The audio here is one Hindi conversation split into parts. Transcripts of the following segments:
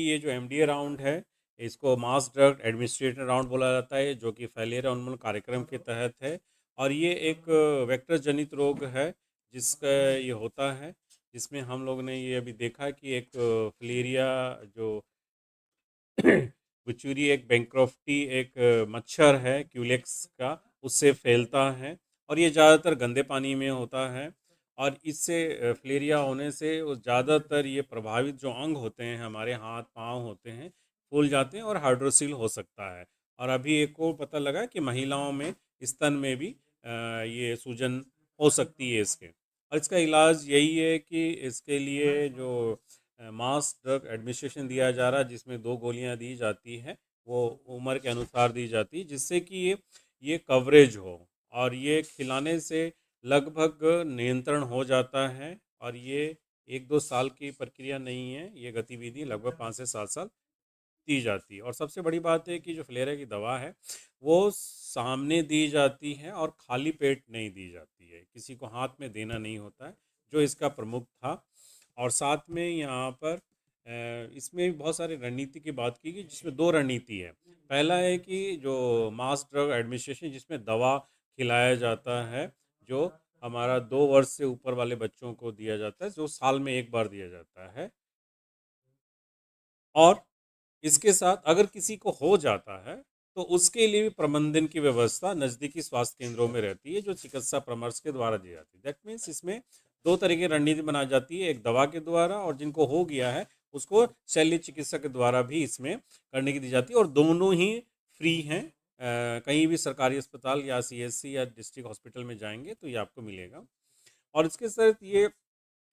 ये जो एमडीए राउंड है, इसको मास ड्रग एडमिनिस्ट्रेटर राउंड बोला जाता है, जो कि फैलेरिया उन्मूलन कार्यक्रम के तहत है। और ये एक वेक्टर जनित रोग है जिसका ये होता है, जिसमें हम लोग ने ये अभी देखा कि एक फिलेरिया जो विचूरी एक बैंक्रॉफ्टी एक मच्छर है क्यूलेक्स का, उससे फैलता है। और ये ज़्यादातर गंदे पानी में होता है। और इससे फिलेरिया होने से वो ज़्यादातर ये प्रभावित जो अंग होते हैं, हमारे हाथ पाँव होते हैं, फूल जाते हैं और हाइड्रोसिल हो सकता है। और अभी एक और पता लगा कि महिलाओं में स्तन में भी ये सूजन हो सकती है इसके। और इसका इलाज यही है कि इसके लिए जो मास ड्रग एडमिनिस्ट्रेशन दिया जा रहा है, जिसमें 2 गोलियां दी जाती है, वो उम्र के अनुसार दी जाती है, जिससे कि ये कवरेज हो। और ये खिलाने से लगभग नियंत्रण हो जाता है। और ये 1-2 साल की प्रक्रिया नहीं है, ये गतिविधि लगभग 5 से 7 साल दी जाती है। और सबसे बड़ी बात है कि जो फिलेरिया की दवा है, वो सामने दी जाती है और खाली पेट नहीं दी जाती है, किसी को हाथ में देना नहीं होता है, जो इसका प्रमुख था। और साथ में यहाँ पर इसमें भी बहुत सारी रणनीति की बात की गई, जिसमें 2 रणनीति है। पहला है कि जो मास ड्रग एडमिनिस्ट्रेशन, जिसमें दवा खिलाया जाता है, जो हमारा 2 वर्ष से ऊपर वाले बच्चों को दिया जाता है, जो साल में एक बार दिया जाता है। और इसके साथ अगर किसी को हो जाता है, तो उसके लिए भी प्रबंधन की व्यवस्था नज़दीकी स्वास्थ्य केंद्रों में रहती है, जो चिकित्सा परामर्श के द्वारा दी जाती है। दैट मीन्स इसमें 2 तरह की रणनीति बनाई जाती है, एक दवा के द्वारा, और जिनको हो गया है उसको शल्य चिकित्सा के द्वारा भी इसमें करने की दी जाती है। और दोनों ही फ्री हैं। कहीं भी सरकारी अस्पताल या सीएससी या डिस्ट्रिक्ट हॉस्पिटल में जाएंगे तो ये आपको मिलेगा। और इसके साथ ये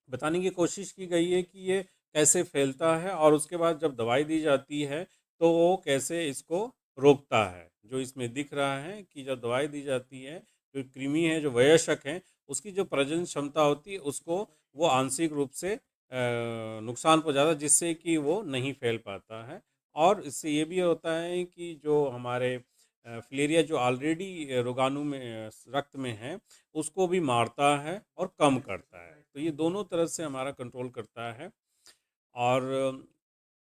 बताने की कोशिश की गई है कि ये कैसे फैलता है, और उसके बाद जब दवाई दी जाती है तो वो कैसे इसको रोकता है। जो इसमें दिख रहा है कि जब दवाई दी जाती है, जो कृमि है, जो वयस्क है, उसकी जो प्रजनन क्षमता होती है, उसको वो आंशिक रूप से नुकसान पहुंचाता है, जिससे कि वो नहीं फैल पाता है। और इससे ये भी होता है कि जो हमारे फिलेरिया जो ऑलरेडी रोगाणु में रक्त में है, उसको भी मारता है और कम करता है। तो ये दोनों तरह से हमारा कंट्रोल करता है। और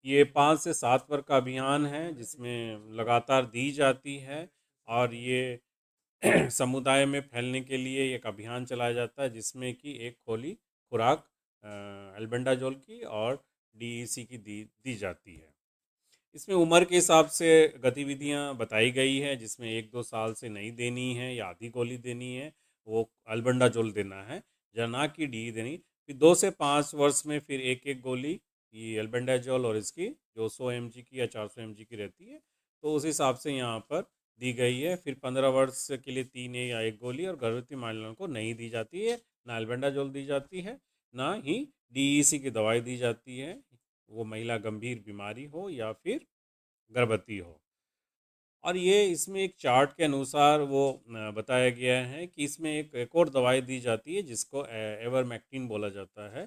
ये 5 से 7 वर्ग का अभियान है, जिसमें लगातार दी जाती है। और ये समुदाय में फैलने के लिए एक अभियान चलाया जाता है, जिसमें कि एक खोली खुराक एल्बेंडाजोल की और डीईसी की दी जाती है। इसमें उम्र के हिसाब से गतिविधियां बताई गई है, जिसमें 1-2 साल से नहीं देनी है या आधी गोली देनी है, वो अल्बेंडाजोल देना है, या ना कि डी देनी। फिर 2 से 5 वर्ष में फिर एक एक गोली ये अल्बेंडाजोल, और इसकी जो 100 mg की या 400 mg की रहती है, तो उस हिसाब से यहाँ पर दी गई है। फिर 15 वर्ष के लिए 3 या एक गोली, और गर्भवती महिलाओं को नहीं दी जाती है, ना अल्बेंडाजोल दी जाती है, ना ही डीईसी की दवाई दी जाती है, वो महिला गंभीर बीमारी हो या फिर गर्भवती हो। और ये इसमें एक चार्ट के अनुसार वो बताया गया है कि इसमें एक और दवाई दी जाती है, जिसको एवरमेक्टिन बोला जाता है।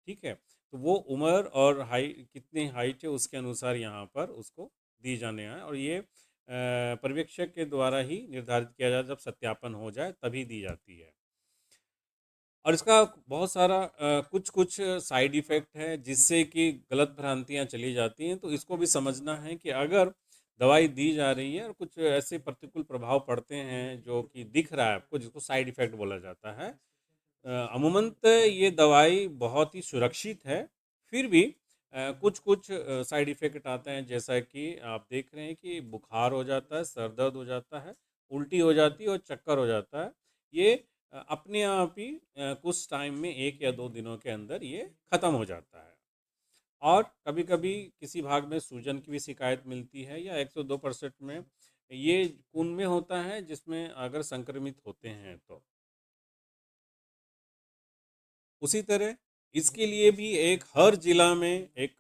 ठीक है, तो वो उम्र और कितनी हाइट है उसके अनुसार यहाँ पर उसको दी जाने हैं। और ये पर्यवेक्षक के द्वारा ही निर्धारित किया जाए, जब सत्यापन हो जाए तभी दी जाती है। और इसका बहुत सारा कुछ कुछ साइड इफ़ेक्ट है, जिससे कि गलत भ्रांतियाँ चली जाती हैं। तो इसको भी समझना है कि अगर दवाई दी जा रही है और कुछ ऐसे प्रतिकूल प्रभाव पड़ते हैं जो कि दिख रहा है आपको, जिसको साइड इफ़ेक्ट बोला जाता है। अमूमन तो ये दवाई बहुत ही सुरक्षित है, फिर भी कुछ कुछ साइड इफ़ेक्ट आते हैं, जैसा कि आप देख रहे हैं कि बुखार हो जाता है, सर दर्द हो जाता है, उल्टी हो जाती है और चक्कर हो जाता है। ये अपने आप ही कुछ टाइम में 1 या 2 दिनों के अंदर ये ख़त्म हो जाता है। और कभी कभी किसी भाग में सूजन की भी शिकायत मिलती है, या 102% में ये खून में होता है, जिसमें अगर संक्रमित होते हैं तो। उसी तरह इसके लिए भी एक हर जिला में एक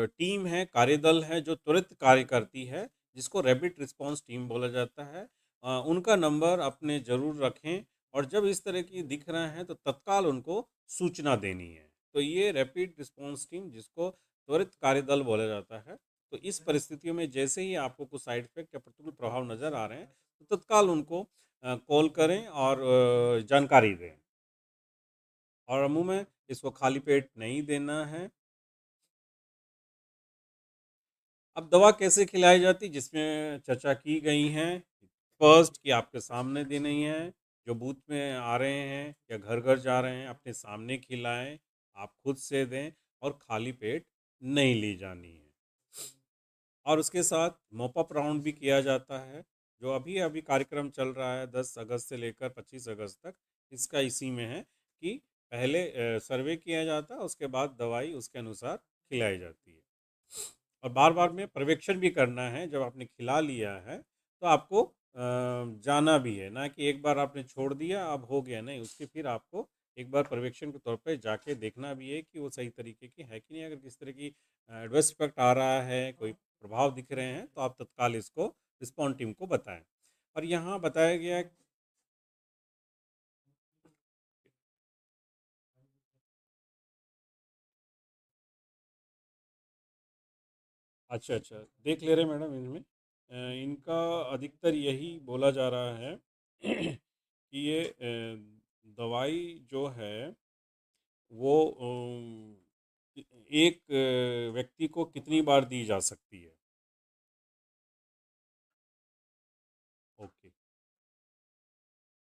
टीम है, कार्यदल है, जो तुरंत कार्य करती है, जिसको रैपिड रिस्पांस टीम बोला जाता है। उनका नंबर अपने ज़रूर रखें, और जब इस तरह की दिख रहा है तो तत्काल उनको सूचना देनी है। तो ये रैपिड रिस्पांस टीम, जिसको त्वरित कार्यदल बोला जाता है। तो इस परिस्थितियों में जैसे ही आपको कुछ साइड इफेक्ट या प्रतिकूल प्रभाव नज़र आ रहे हैं, तो तत्काल उनको कॉल करें और जानकारी दें। और मुँह में इसको खाली पेट नहीं देना है। अब दवा कैसे खिलाई जाती, जिसमें चर्चा की गई हैं। फर्स्ट कि आपके सामने देनी है, जो बूथ में आ रहे हैं या घर घर जा रहे हैं अपने सामने खिलाएं, आप खुद से दें, और खाली पेट नहीं ली जानी है। और उसके साथ मॉप अप राउंड भी किया जाता है, जो अभी अभी कार्यक्रम चल रहा है 10 अगस्त से लेकर 25 अगस्त तक। इसका इसी में है कि पहले सर्वे किया जाता है, उसके बाद दवाई उसके अनुसार खिलाई जाती है। और बार बार में पर्यवेक्षण भी करना है। जब आपने खिला लिया है तो आपको जाना भी है, ना कि एक बार आपने छोड़ दिया अब हो गया, नहीं, उसके फिर आपको एक बार पर्यवेक्षण के तौर पे जाके देखना भी है कि वो सही तरीके की है कि नहीं। अगर किस तरह की एडवर्स इफेक्ट आ रहा है, कोई प्रभाव दिख रहे हैं, तो आप तत्काल इसको रिस्पॉन्ड टीम को बताएं। और यहाँ बताया गया है। अच्छा अच्छा, देख ले रहे हैं मैडम इनमें। इनका अधिकतर यही बोला जा रहा है कि ये दवाई जो है वो एक व्यक्ति को कितनी बार दी जा सकती है। ओके।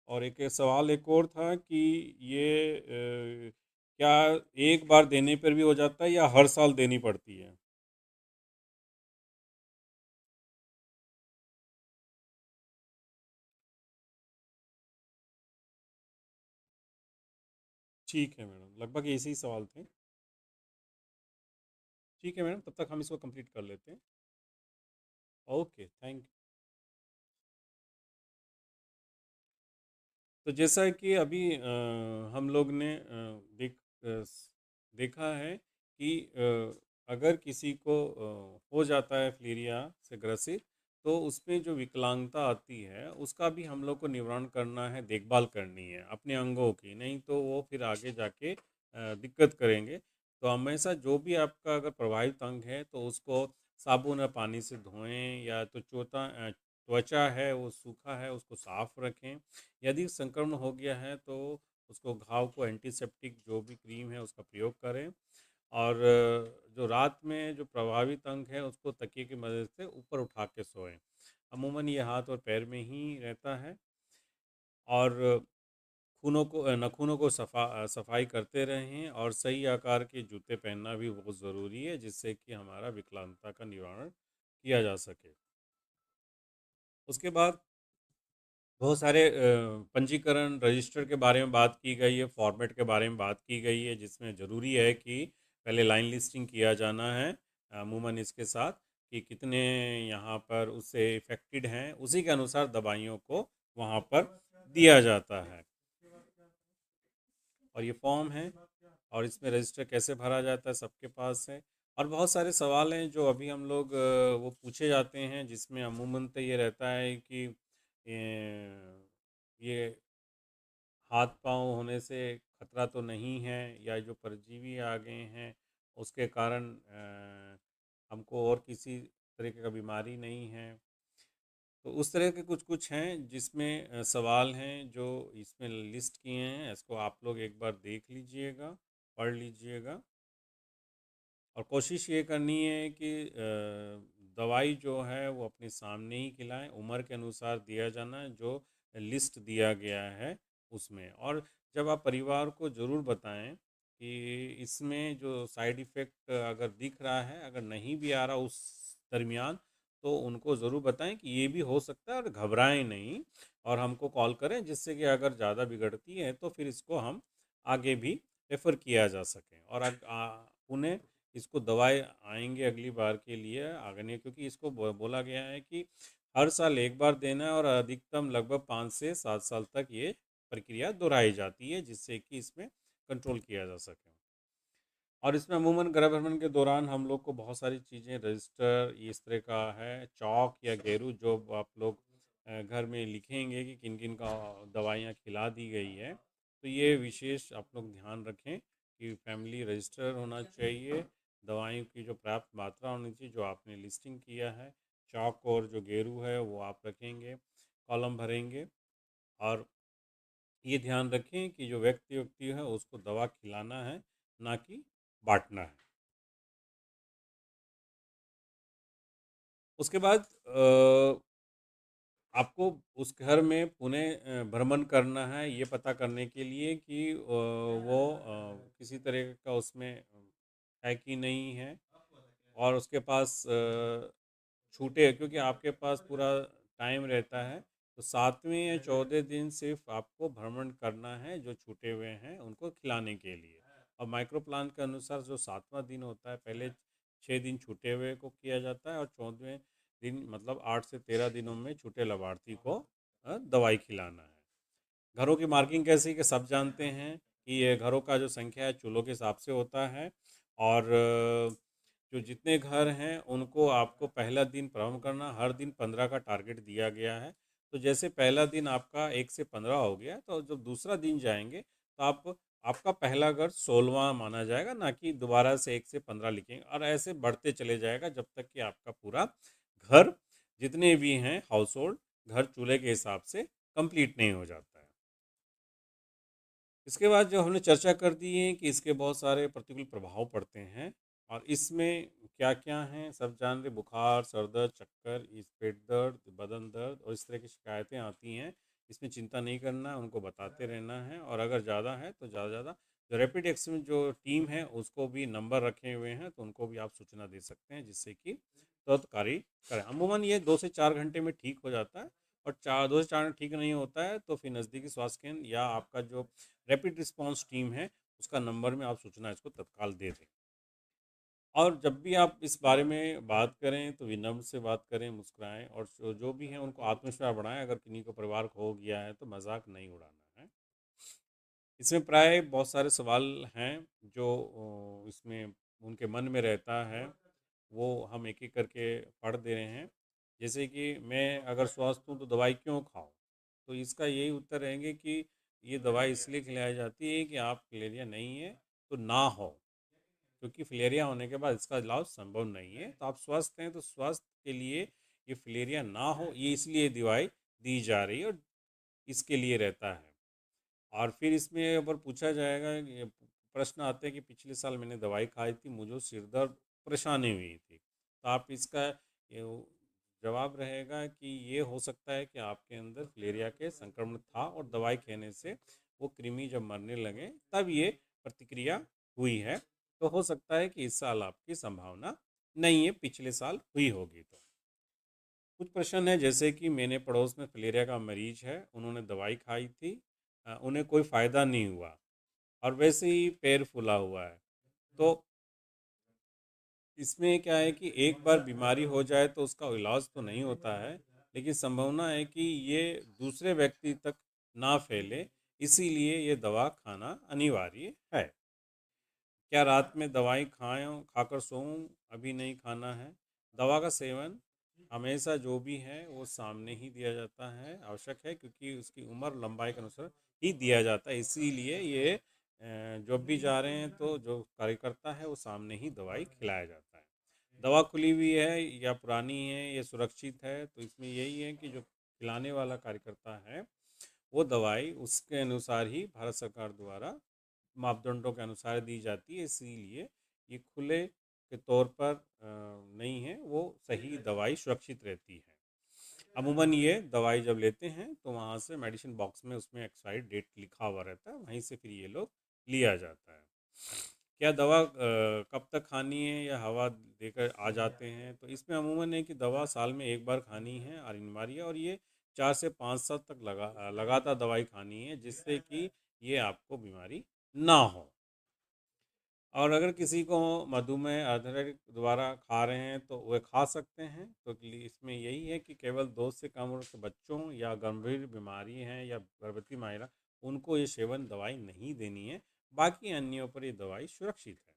और एक सवाल एक और था कि ये क्या एक बार देने पर भी हो जाता है या हर साल देनी पड़ती है। ठीक है मैडम, लगभग ऐसे ही सवाल थे। ठीक है मैडम, तब तक हम इसको कंप्लीट कर लेते हैं। Okay, thank you. तो जैसा कि अभी हम लोग ने देखा है कि अगर किसी को हो जाता है फिलेरिया से ग्रसित, तो उसमें जो विकलांगता आती है उसका भी हम लोग को निवारण करना है, देखभाल करनी है अपने अंगों की, नहीं तो वो फिर आगे जाके दिक्कत करेंगे। तो हमेशा जो भी आपका अगर प्रभावित अंग है तो उसको साबुन और पानी से धोएं, या तो त्वचा है वो सूखा है उसको साफ रखें। यदि संक्रमण हो गया है तो उसको घाव को एंटीसेप्टिक जो भी क्रीम है उसका प्रयोग करें। और जो रात में जो प्रभावित अंग है उसको तकिए की मदद से ऊपर उठा के सोएं। अमूमन ये हाथ और पैर में ही रहता है। और नाखूनों को सफाई करते रहें, और सही आकार के जूते पहनना भी बहुत ज़रूरी है, जिससे कि हमारा विकलांगता का निवारण किया जा सके। उसके बाद बहुत सारे पंजीकरण रजिस्टर के बारे में बात की गई है, फॉर्मेट के बारे में बात की गई है, जिसमें ज़रूरी है कि पहले लाइन लिस्टिंग किया जाना है अमूमन इसके साथ, कि कितने यहाँ पर उससे इफेक्टेड हैं, उसी के अनुसार दवाइयों को वहाँ पर दिया जाता है। और ये फॉर्म है, और इसमें रजिस्टर कैसे भरा जाता है सबके पास है। और बहुत सारे सवाल हैं जो अभी हम लोग वो पूछे जाते हैं, जिसमें अमूमन तो ये रहता है कि ये हाथ पांव होने से खतरा तो नहीं है, या जो परजीवी आ गए हैं उसके कारण हमको और किसी तरीके का बीमारी नहीं है। तो उस तरह के कुछ कुछ हैं जिसमें सवाल हैं जो इसमें लिस्ट किए हैं। इसको आप लोग एक बार देख लीजिएगा, पढ़ लीजिएगा। और कोशिश ये करनी है कि दवाई जो है वो अपने सामने ही खिलाएं, उम्र के अनुसार दिया जाना है जो लिस्ट दिया गया है उसमें। और जब आप परिवार को ज़रूर बताएं कि इसमें जो साइड इफ़ेक्ट अगर दिख रहा है, अगर नहीं भी आ रहा उस दरमियान, तो उनको ज़रूर बताएं कि ये भी हो सकता है, और घबराएं नहीं, और हमको कॉल करें, जिससे कि अगर ज़्यादा बिगड़ती है तो फिर इसको हम आगे भी रेफ़र किया जा सके। और उन्हें इसको दवाएँ आएँगे अगली बार के लिए आगने, क्योंकि इसको बोला गया है कि हर साल एक बार देना है, और अधिकतम लगभग 5 से 7 साल तक ये प्रक्रिया दोहराई जाती है, जिससे कि इसमें कंट्रोल किया जा सके। और इसमें अमूमन गर्भधारण के दौरान हम लोग को बहुत सारी चीज़ें, रजिस्टर इस तरह का है, चौक या गेरू, जो आप लोग घर में लिखेंगे कि किन किन का दवाइयाँ खिला दी गई है, तो ये विशेष आप लोग ध्यान रखें कि फैमिली रजिस्टर होना चाहिए, दवाइयों की जो पर्याप्त मात्रा होनी चाहिए जो आपने लिस्टिंग किया है, चौक और जो गेरू है वो आप रखेंगे, कॉलम भरेंगे। और ये ध्यान रखें कि जो व्यक्ति व्यक्ति है उसको दवा खिलाना है, ना कि बांटना है। उसके बाद आपको उस घर में पुनः भ्रमण करना है, ये पता करने के लिए कि वो किसी तरह का उसमें है कि नहीं है, और उसके पास छूटे, क्योंकि आपके पास पूरा टाइम रहता है। तो 7वें या 14 दिन सिर्फ आपको भ्रमण करना है जो छूटे हुए हैं उनको खिलाने के लिए। और माइक्रो प्लान के अनुसार जो 7वां दिन होता है, पहले 6 दिन छूटे हुए को किया जाता है और 14वें दिन मतलब 8 से 13 दिनों में छूटे लाभार्थी को दवाई खिलाना है। घरों की मार्किंग कैसी कि सब जानते हैं कि ये घरों का जो संख्या है चूल्हों के हिसाब से होता है, और जो जितने घर हैं उनको आपको पहला दिन प्रारंभ करना, हर दिन 15 का टारगेट दिया गया है। तो जैसे पहला दिन आपका 1 से 15 हो गया, तो जब दूसरा दिन जाएंगे तो आपका पहला घर 16वां माना जाएगा, ना कि दोबारा से 1 से 15 लिखेंगे, और ऐसे बढ़ते चले जाएगा जब तक कि आपका पूरा घर, जितने भी हैं हाउस होल्ड, घर चूल्हे के हिसाब से कंप्लीट नहीं हो जाता है। इसके बाद जो हमने चर्चा कर दी है कि इसके बहुत सारे प्रतिकूल प्रभाव पड़ते हैं, और इसमें क्या क्या हैं सब जान रहे। बुखार, सर दर्द, चक्कर, इस पेट दर्द, बदन दर्द और इस तरह की शिकायतें आती हैं। इसमें चिंता नहीं करना है, उनको बताते रहना है, और अगर ज़्यादा है तो ज़्यादा ज़्यादा जो रैपिड एक्शन जो टीम है उसको भी नंबर रखे हुए हैं, तो उनको भी आप सूचना दे सकते हैं, जिससे कि तुरंत कार्य करें। अमूमन ये 2 से 4 घंटे में ठीक हो जाता है, और 2 से 4 घंटे ठीक नहीं होता है तो फिर नज़दीकी स्वास्थ्य केंद्र या आपका जो रैपिड रिस्पांस टीम है उसका नंबर में आप सूचना इसको तत्काल दे दें। और जब भी आप इस बारे में बात करें तो विनम्र से बात करें, मुस्कुराएं, और जो भी हैं उनको आत्मविश्वास बढ़ाएं। अगर किन्हीं को परिवार खो गया है तो मजाक नहीं उड़ाना है। इसमें प्राय बहुत सारे सवाल हैं जो इसमें उनके मन में रहता है, वो हम एक एक करके पढ़ दे रहे हैं। जैसे कि मैं अगर स्वस्थ हूँ तो दवाई क्यों खाऊं, तो इसका यही उत्तर रहेंगे कि ये दवाई इसलिए खिलाई जाती है कि आप फिलेरिया नहीं है तो ना हो, क्योंकि फिलेरिया होने के बाद इसका इलाज संभव नहीं है। तो आप स्वस्थ हैं तो स्वास्थ्य के लिए ये फिलेरिया ना हो, ये इसलिए दवाई दी जा रही है, और इसके लिए रहता है। और फिर इसमें अगर पूछा जाएगा, ये प्रश्न आते हैं कि पिछले साल मैंने दवाई खाई थी, मुझे सिर दर्द परेशानी हुई थी, तो आप इसका ये जवाब रहेगा कि ये हो सकता है कि आपके अंदर फिलेरिया के संक्रमण था, और दवाई खाने से वो कृमि जब मरने लगे तब ये प्रतिक्रिया हुई है। तो हो सकता है कि इस साल आपकी संभावना नहीं है, पिछले साल हुई होगी। तो कुछ प्रश्न है, जैसे कि मेरे पड़ोस में फिलेरिया का मरीज है, उन्होंने दवाई खाई थी, उन्हें कोई फ़ायदा नहीं हुआ, और वैसे ही पैर फूला हुआ है। तो इसमें क्या है कि एक बार बीमारी हो जाए तो उसका इलाज तो नहीं होता है, लेकिन संभावना है कि ये दूसरे व्यक्ति तक ना फैले, इसीलिए ये दवा खाना अनिवार्य है। क्या रात में दवाई खाएं खाकर सोऊं? अभी नहीं खाना है। दवा का सेवन हमेशा जो भी है वो सामने ही दिया जाता है, आवश्यक है, क्योंकि उसकी उम्र लंबाई के अनुसार ही दिया जाता है। इसीलिए ये जब भी जा रहे हैं तो जो कार्यकर्ता है वो सामने ही दवाई खिलाया जाता है। दवा खुली हुई है या पुरानी है, ये सुरक्षित है, तो इसमें यही है कि जो खिलाने वाला कार्यकर्ता है वो दवाई उसके अनुसार ही भारत सरकार द्वारा मापदंडों के अनुसार दी जाती है, इसीलिए ये खुले के तौर पर नहीं है, वो सही दवाई सुरक्षित रहती है। अमूमन ये दवाई जब लेते हैं तो वहाँ से मेडिसिन बॉक्स में उसमें एक्सपायरी डेट लिखा हुआ रहता है, वहीं से फिर ये लोग लिया जाता है। क्या दवा कब तक खानी है या हवा देकर आ जाते हैं, तो इसमें अमूमन है कि दवा साल में एक बार खानी है और अनिवार्य है, और ये 4 से 5 साल तक लगातार दवाई खानी है, जिससे कि ये आपको बीमारी ना हो। और अगर किसी को मधुमेह आधारित द्वारा खा रहे हैं तो वे खा सकते हैं। तो इसमें यही है कि केवल 2 से कम उम्र के बच्चों या गंभीर बीमारी हैं या गर्भवती महिला, उनको ये सेवन दवाई नहीं देनी है। बाकी अन्यों पर ये दवाई सुरक्षित है।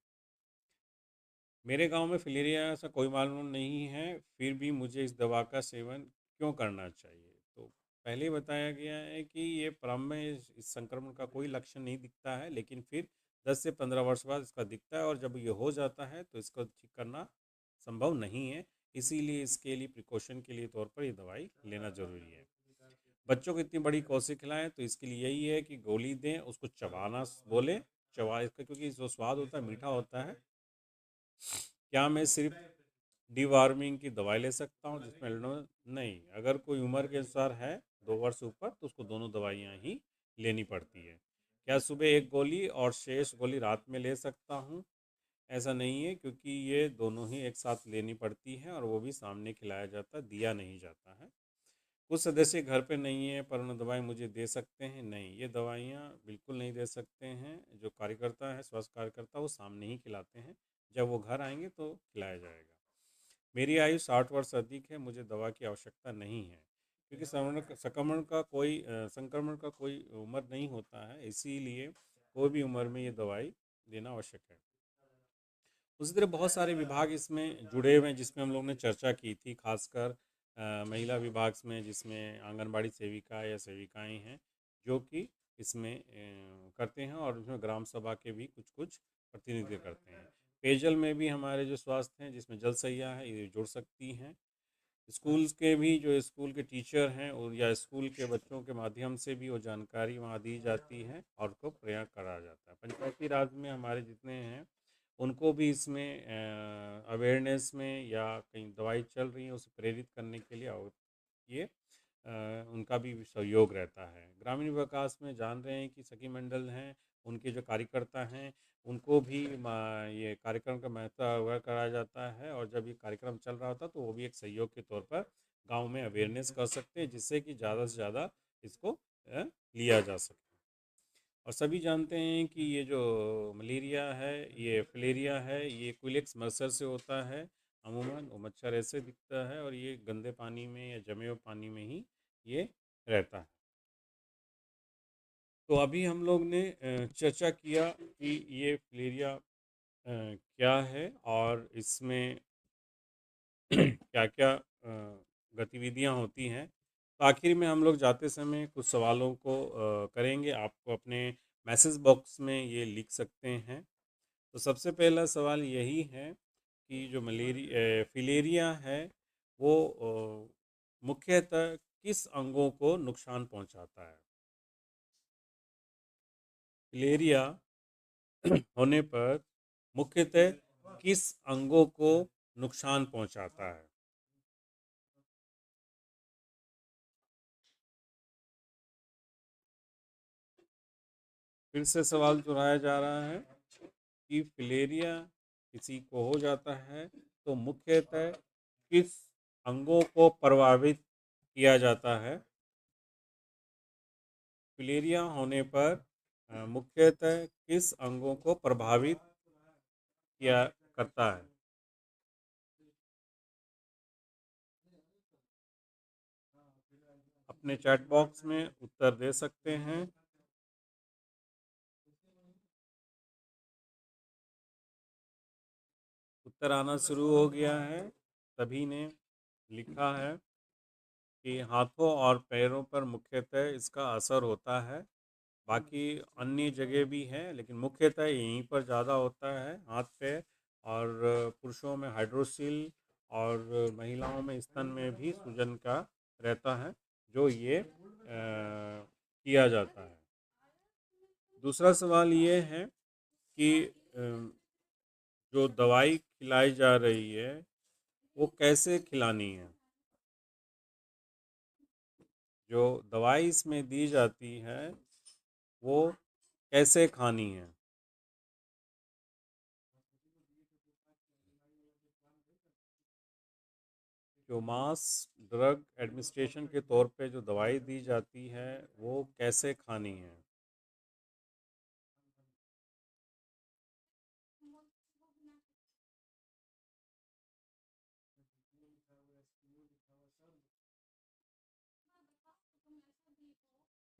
मेरे गांव में फिलेरिया ऐसा कोई मालूम नहीं है, फिर भी मुझे इस दवा का सेवन क्यों करना चाहिए? तो पहले ही बताया गया है कि ये प्रारंभ में इस संक्रमण का कोई लक्षण नहीं दिखता है, लेकिन फिर 10 से 15 वर्ष बाद इसका दिखता है, और जब ये हो जाता है तो इसको ठीक करना संभव नहीं है। इसीलिए इसके लिए प्रिकॉशन के लिए तौर पर ये दवाई लेना जरूरी है। बच्चों को इतनी बड़ी कौसे खिलाएं, तो इसके लिए यही है कि गोली दें, उसको चबाना बोले, चबा इसका, क्योंकि जो स्वाद होता है मीठा होता है। क्या मैं सिर्फ डिवार्मिंग की दवाई ले सकता हूँ जिसमें नहीं, अगर कोई उम्र के अनुसार है 2 वर्ष ऊपर तो उसको दोनों दवाइयाँ ही लेनी पड़ती है। क्या सुबह एक गोली और शेष गोली रात में ले सकता हूँ? ऐसा नहीं है, क्योंकि ये दोनों ही एक साथ लेनी पड़ती है और वो भी सामने खिलाया जाता है, दिया नहीं जाता है। कुछ सदस्य घर पे नहीं है पर उन्हें दवाई मुझे दे सकते हैं? नहीं, ये दवाइयाँ बिल्कुल नहीं दे सकते हैं। जो कार्यकर्ता है, स्वास्थ्य कार्यकर्ता, वो सामने ही खिलाते हैं। जब वो घर आएंगे तो खिलाया जाएगा। मेरी आयु 60 वर्ष से अधिक है, मुझे दवा की आवश्यकता नहीं है, क्योंकि संक्रमण का कोई उम्र नहीं होता है, इसीलिए कोई भी उम्र में ये दवाई देना आवश्यक है। उसी तरह बहुत सारे विभाग इसमें जुड़े हुए हैं जिसमें हम लोग ने चर्चा की थी, खासकर महिला विभाग में, जिसमें आंगनबाड़ी सेविका या सेविकाएं हैं जो कि इसमें करते हैं, और उसमें ग्राम सभा के भी कुछ कुछ प्रतिनिधित्व करते हैं। पेयजल में भी हमारे जो स्वास्थ्य हैं, जिसमें जल सैया है, ये जुड़ सकती हैं। स्कूल्स के भी जो स्कूल के टीचर हैं और या स्कूल के बच्चों के माध्यम से भी वो जानकारी वहाँ दी जाती है और उसको प्रयोग करा जाता है। पंचायती राज में हमारे जितने हैं उनको भी इसमें अवेयरनेस में या कहीं दवाई चल रही है उसे प्रेरित करने के लिए, और ये उनका भी सहयोग रहता है। ग्रामीण विकास में जान रहे हैं कि सखी मंडल हैं, उनके जो कार्यकर्ता हैं उनको भी ये कार्यक्रम का महत्व अवगत कराया जाता है, और जब ये कार्यक्रम चल रहा होता है तो वो भी एक सहयोग के तौर पर गांव में अवेयरनेस कर सकते हैं, जिससे कि ज़्यादा से ज़्यादा इसको लिया जा सके। और सभी जानते हैं कि ये जो मलेरिया है, ये फिलेरिया है, ये क्विलेक्स मच्छर से होता है। अमूमन वो मच्छर ऐसे दिखता है और ये गंदे पानी में या जमे हुए पानी में ही ये रहता है। तो अभी हम लोग ने चर्चा किया कि ये फिलेरिया क्या है और इसमें क्या क्या गतिविधियां होती हैं। तो आखिर में हम लोग जाते समय कुछ सवालों को करेंगे, आपको अपने मैसेज बॉक्स में ये लिख सकते हैं। तो सबसे पहला सवाल यही है कि जो फिलेरिया है वो मुख्यतः किस अंगों को नुकसान पहुंचाता है? फिलेरिया होने पर मुख्यतः किस अंगों को नुकसान पहुंचाता है? फिर से सवाल दोहराया जा रहा है कि फिलेरिया किसी को हो जाता है तो मुख्यतः किस अंगों को प्रभावित किया जाता है? फिलेरिया होने पर मुख्यतः किस अंगों को प्रभावित किया करता है? अपने चैट बॉक्स में उत्तर दे सकते हैं। उत्तर आना शुरू हो गया है। सभी ने लिखा है कि हाथों और पैरों पर मुख्यतः इसका असर होता है। बाकी अन्य जगह भी हैं लेकिन मुख्यतः यहीं पर ज़्यादा होता है, हाथ पैर। और पुरुषों में हाइड्रोसिल और महिलाओं में स्तन में भी सूजन का रहता है, जो ये किया जाता है। दूसरा सवाल ये है कि जो दवाई खिलाई जा रही है वो कैसे खिलानी है? जो दवाई इसमें दी जाती है वो कैसे खानी है? जो मास ड्रग एडमिनिस्ट्रेशन के तौर पे जो दवाई दी जाती है वो कैसे खानी है?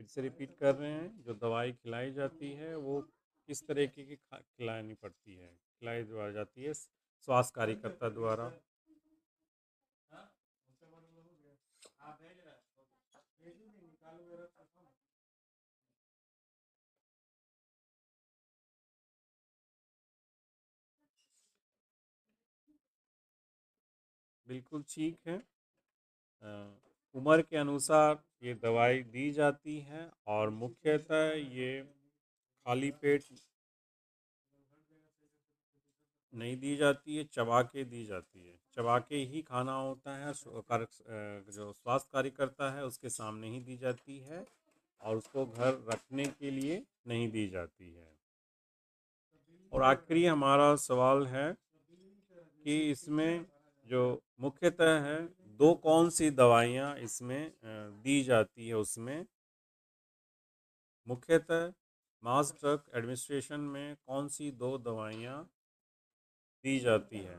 फिर से रिपीट कर रहे हैं, जो दवाई खिलाई जाती है वो किस तरीके की खिलानी पड़ती है, खिलाई द्वारा जाती है स्वास्थ्य कार्यकर्ता द्वारा? बिल्कुल ठीक है। अ, उम्र के अनुसार ये दवाई दी जाती है और मुख्यतः ये खाली पेट नहीं दी जाती है, चबा के दी जाती है। चबा के ही खाना होता है, जो स्वास्थ्य कार्यकर्ता है उसके सामने ही दी जाती है और उसको घर रखने के लिए नहीं दी जाती है। और आखिरी हमारा सवाल है कि इसमें जो मुख्यतः है, दो कौन सी दवाइयाँ इसमें दी जाती है उसमें मुख्यतः मास ड्रग एडमिनिस्ट्रेशन में कौन सी दो दवाइयाँ दी जाती है?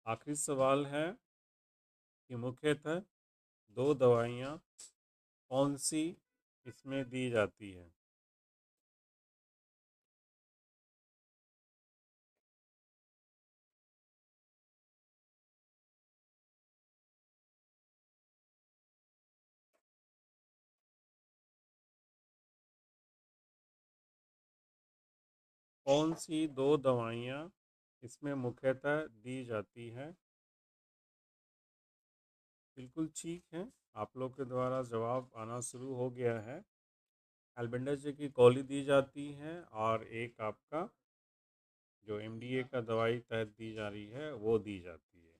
आखिरी सवाल है कि मुख्यतः दो दवाइयाँ कौन सी इसमें दी जाती है? कौन सी दो दवाइयाँ इसमें मुख्यतः दी जाती है? बिल्कुल ठीक है, आप लोग के द्वारा जवाब आना शुरू हो गया है। एल्बेंडाजोल की गोली दी जाती है और एक आपका जो एमडीए का दवाई तहत दी जा रही है वो दी जाती है।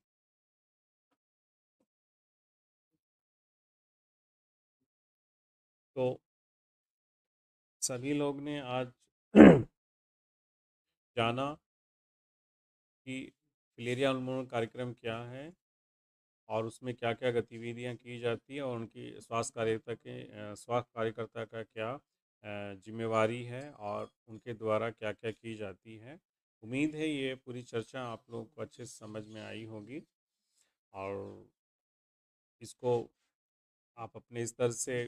तो सभी लोग ने आज जाना कि फिलेरिया उन्मूलन कार्यक्रम क्या है और उसमें क्या क्या गतिविधियां की जाती है और उनकी स्वास्थ्य कार्यकर्ता का क्या जिम्मेवारी है और उनके द्वारा क्या क्या की जाती है। उम्मीद है ये पूरी चर्चा आप लोगों को अच्छे से समझ में आई होगी और इसको आप अपने स्तर से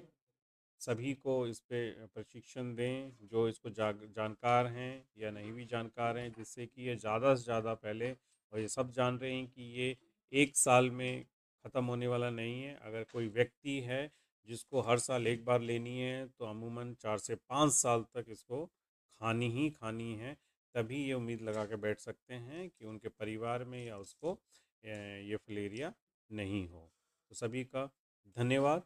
सभी को इस पे प्रशिक्षण दें जो इसको जानकार हैं या नहीं भी जानकार हैं, जिससे कि ये ज़्यादा से ज़्यादा पहले और ये सब जान रहे हैं कि ये एक साल में ख़त्म होने वाला नहीं है। अगर कोई व्यक्ति है जिसको हर साल एक बार लेनी है तो अमूमन 4 से 5 साल तक इसको खानी ही खानी है। तभी ये उम्मीद लगा के बैठ सकते हैं कि उनके परिवार में या उसको ये फिलेरिया नहीं हो। तो सभी का धन्यवाद।